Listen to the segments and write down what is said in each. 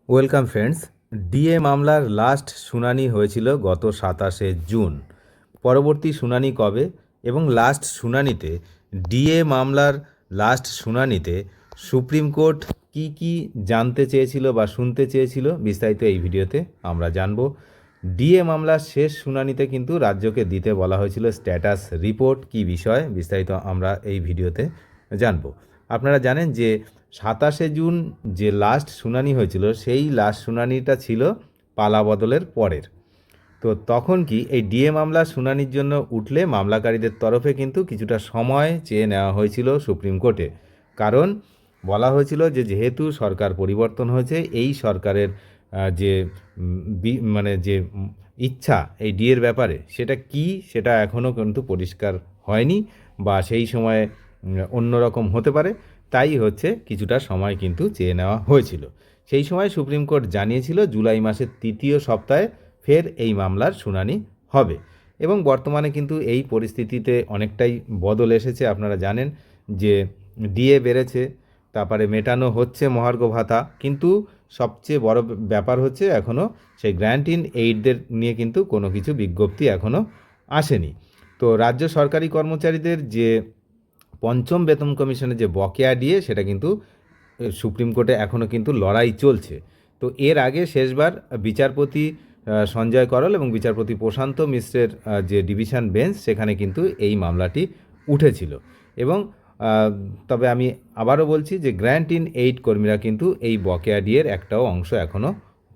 Welcome friends. DA মামলার last শুনানি হয়েছিল গত 27শে জুন। পরবর্তী শুনানি কবে এবং লাস্ট শুনানিতে ডিএ মামলার লাস্ট শুনানিতে সুপ্রিম কোর্ট কি জানতে চেয়েছিল বা শুনতে চেয়েছিল বিস্তারিত এই ভিডিওতে আমরা জানব। ডিএ মামলার শেষ শুনানিতে কিন্তু রাজ্যকে দিতে বলা হয়েছিল স্ট্যাটাস রিপোর্ট, কি বিষয় বিস্তারিত আমরা এই ভিডিওতে জানব। আপনারা জানেন যে 27শে জুন যে লাস্ট শুনানি হয়েছিল সেই লাস্ট শুনানিটা ছিল পালাবদলের পরের। তো তখন কি এই ডিএ মামলা শুনানির জন্য উঠলে মামলাকারীদের তরফে কিন্তু কিছুটা সময় চেয়ে নেওয়া হয়েছিল সুপ্রিম কোর্টে। কারণ বলা হয়েছিল যে যেহেতু সরকার পরিবর্তন হয়েছে, এই সরকারের যে যে ইচ্ছা এই ডিএর ব্যাপারে সেটা কি সেটা এখনও কিন্তু পরিষ্কার হয়নি, বা সেই সময়ে অন্যরকম হতে পারে। তাই হচ্ছে কিছুটা সময় কিন্তু চেয়ে নেওয়া হয়েছিল। সেই সময় সুপ্রিম কোর্ট জানিয়েছিল জুলাই মাসের তৃতীয় সপ্তাহে ফের এই মামলার শুনানি হবে। এবং বর্তমানে কিন্তু এই পরিস্থিতিতে অনেকটাই বদল এসেছে। আপনারা জানেন যে ডিএ বেড়েছে, তারপরে মেটানো হচ্ছে মহার্ঘ ভাতা, কিন্তু সবচেয়ে বড় ব্যাপার হচ্ছে এখনও সেই গ্র্যান্ট ইন এইডদের নিয়ে কিন্তু কোনো কিছু বিজ্ঞপ্তি এখনও আসেনি। তো রাজ্য সরকারি কর্মচারীদের যে পঞ্চম বেতন কমিশনের যে বকেয়া ডিএ সেটা কিন্তু সুপ্রিম কোর্টে এখনও কিন্তু লড়াই চলছে। তো এর আগে শেষবার বিচারপতি সঞ্জয় করল এবং বিচারপতি প্রশান্ত মিশ্রের যে ডিভিশন বেঞ্চ সেখানে কিন্তু এই মামলাটি উঠেছিল। এবং তবে আমি আবারও বলছি যে গ্র্যান্ট ইন এইড কর্মীরা কিন্তু এই বকেয়া ডিএর একটাও অংশ এখনও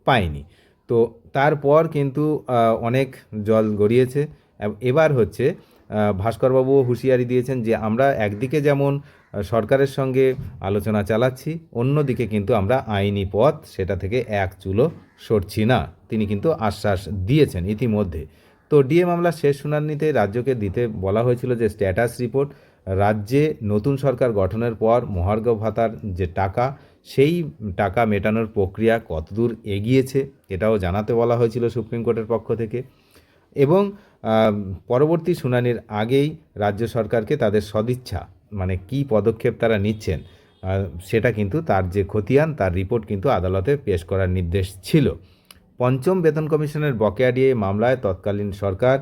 পায়নি। তো তারপর কিন্তু অনেক জল গড়িয়েছে। এবার হচ্ছে ভাস্করবাবুও হুঁশিয়ারি দিয়েছেন যে আমরা একদিকে যেমন সরকারের সঙ্গে আলোচনা চালাচ্ছি, অন্যদিকে কিন্তু আমরা আইনি পথ সেটা থেকে এক চুলও সরছি না, তিনি কিন্তু আশ্বাস দিয়েছেন ইতিমধ্যে। তো ডিএ মামলার শেষ শুনানিতে রাজ্যকে দিতে বলা হয়েছিল যে স্ট্যাটাস রিপোর্ট, রাজ্যে নতুন সরকার গঠনের পর মহার্ঘ ভাতার যে টাকা সেই টাকা মেটানোর প্রক্রিয়া কতদূর এগিয়েছে এটাও জানাতে বলা হয়েছিল সুপ্রিম কোর্টের পক্ষ থেকে। এবং পরবর্তী শুনানির আগেই রাজ্য সরকারকে তাদের সদিচ্ছা কি পদক্ষেপ তারা নিচ্ছেন সেটা কিন্তু তার যে খতিয়ান তার রিপোর্ট কিন্তু আদালতে পেশ করার নির্দেশ ছিল। পঞ্চম বেতন কমিশনের বকেয়া ডিএ মামলায় তৎকালীন সরকার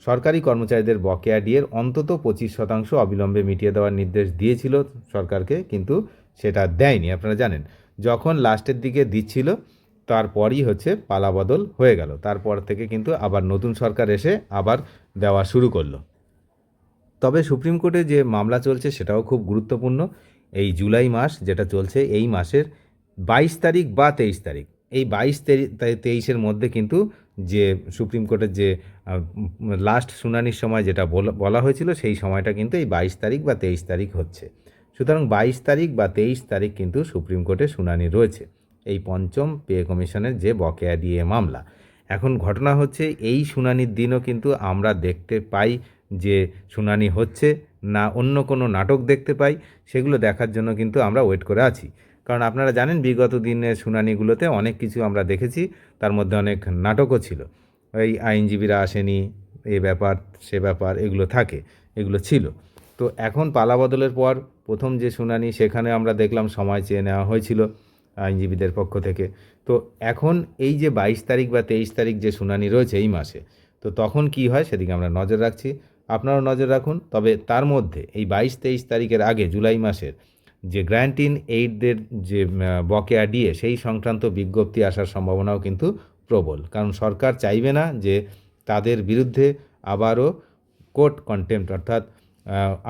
সরকারি কর্মচারীদের বকেয়া ডিএর অন্তত 25% অবিলম্বে মিটিয়ে দেওয়ার নির্দেশ দিয়েছিল সরকারকে, কিন্তু সেটা দেয়নি। আপনারা জানেন যখন লাস্টের দিকে দিচ্ছিল তারপরই হচ্ছে পালাবদল হয়ে গেল, তারপর থেকে কিন্তু আবার নতুন সরকার এসে আবার দেওয়া শুরু করলো। তবে সুপ্রিম কোর্টে যে মামলা চলছে সেটাও খুব গুরুত্বপূর্ণ। এই জুলাই মাস যেটা চলছে এই মাসের 22 তারিখ বা 23 তারিখ, এই 22-23-এর মধ্যে কিন্তু যে সুপ্রিম কোর্টের যে লাস্ট শুনানির সময় যেটা বলা হয়েছিল সেই সময়টা কিন্তু এই 22 তারিখ বা 23 তারিখ হচ্ছে। সুতরাং 22 তারিখ বা 23 তারিখ কিন্তু সুপ্রিম কোর্টে শুনানি রয়েছে এই পঞ্চম পে কমিশনের যে বকেয়া ডিএ মামলা। এখন ঘটনা হচ্ছে এই শুনানির দিনও কিন্তু আমরা দেখতে পাই যে শুনানি হচ্ছে না অন্য কোনো নাটক দেখতে পাই, সেগুলো দেখার জন্য কিন্তু আমরা ওয়েট করে আছি। কারণ আপনারা জানেন বিগত দিনের শুনানিগুলোতে অনেক কিছু আমরা দেখেছি, তার মধ্যে অনেক নাটকও ছিল। এই আইনজীবীরা আসেনি, এ ব্যাপার সে ব্যাপার এগুলো থাকে, এগুলো ছিল। তো এখন পালাবদলের পর প্রথম যে শুনানি সেখানে আমরা দেখলাম সময় চেয়ে নেওয়া হয়েছিল আইনজীবীদের পক্ষ থেকে। তো এখন এই যে 22 তারিখ বা 23 তারিখ যে শুনানি রয়েছে এই মাসে, তো তখন কি হয় সেদিকে আমরা নজর রাখছি, আপনারাও নজর রাখুন। তবে তার মধ্যে এই 22-23 তারিখের আগে জুলাই মাসের যে গ্র্যান্ট ইন এইডদের যে বকেয়া ডিএ সেই সংক্রান্ত বিজ্ঞপ্তি আসার সম্ভাবনাও কিন্তু প্রবল, কারণ সরকার চাইবে না যে তাদের বিরুদ্ধে আবারও কোর্ট কন্টেম্প্ট অর্থাৎ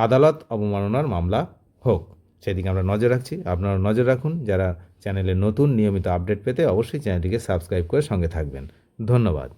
আদালত অবমাননার মামলা হোক। সেদিকে আমরা নজর রাখছি, আপনারা নজর রাখুন। যারা চ্যানেলে নতুন নিয়মিত আপডেট পেতে অবশ্যই চ্যানেলটিকে সাবস্ক্রাইব করে সঙ্গে থাকবেন। ধন্যবাদ।